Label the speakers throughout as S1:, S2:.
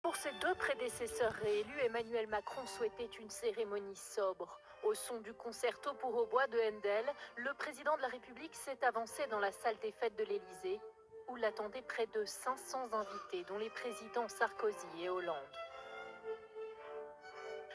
S1: Pour ses deux prédécesseurs réélus, Emmanuel Macron souhaitait une cérémonie sobre. Au son du concerto pour hautbois de Handel, le président de la République s'est avancé dans la salle des fêtes de l'Élysée, où l'attendaient près de 500 invités, dont les présidents Sarkozy et Hollande.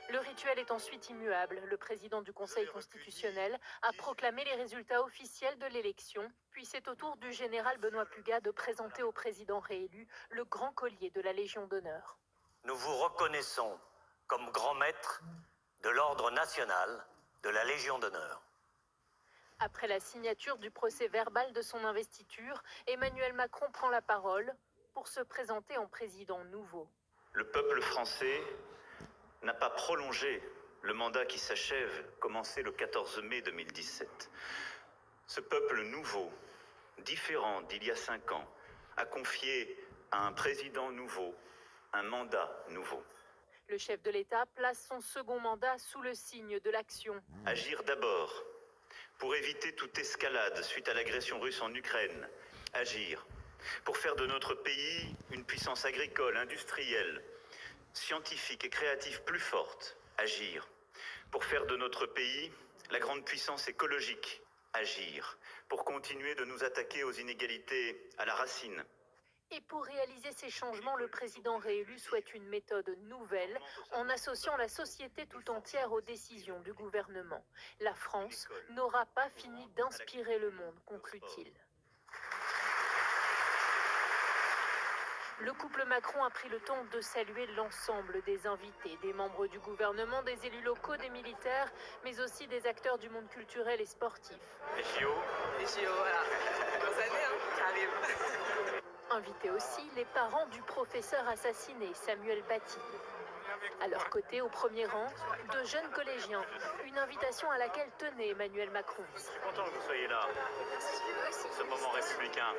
S1: Le rituel est ensuite immuable. Le président du Conseil constitutionnel a proclamé les résultats officiels de l'élection, puis c'est au tour du général Benoît Pugat de présenter au président réélu le grand collier de la Légion d'honneur.
S2: Nous vous reconnaissons comme grand maître de l'ordre national de la Légion d'honneur.
S1: Après la signature du procès-verbal de son investiture, Emmanuel Macron prend la parole pour se présenter en président nouveau.
S3: Le peuple français n'a pas prolongé le mandat qui s'achève, commencé le 14 mai 2017. Ce peuple nouveau, différent d'il y a 5 ans, a confié à un président nouveau un mandat nouveau.
S1: Le chef de l'État place son second mandat sous le signe de l'action.
S3: Agir d'abord pour éviter toute escalade suite à l'agression russe en Ukraine. Agir pour faire de notre pays une puissance agricole, industrielle, scientifique et créative plus forte. Agir pour faire de notre pays la grande puissance écologique. Agir pour continuer de nous attaquer aux inégalités à la racine.
S1: Et pour réaliser ces changements, le président réélu souhaite une méthode nouvelle en associant la société tout entière aux décisions du gouvernement. La France n'aura pas fini d'inspirer le monde, conclut-il. Le couple Macron a pris le temps de saluer l'ensemble des invités, des membres du gouvernement, des élus locaux, des militaires, mais aussi des acteurs du monde culturel et sportif.
S3: Les JO,
S4: voilà. Grosse année, hein, qui arrive.
S1: Invités aussi les parents du professeur assassiné, Samuel Paty. À leur côté, au premier rang, de jeunes collégiens. Une invitation à laquelle tenait Emmanuel Macron.
S3: je suis content que vous soyez là pour ce moment républicain.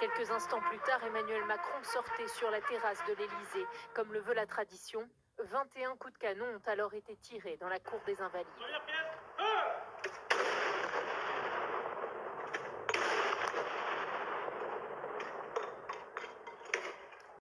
S1: Quelques instants plus tard, Emmanuel Macron sortait sur la terrasse de l'Élysée. Comme le veut la tradition, 21 coups de canon ont alors été tirés dans la cour des Invalides.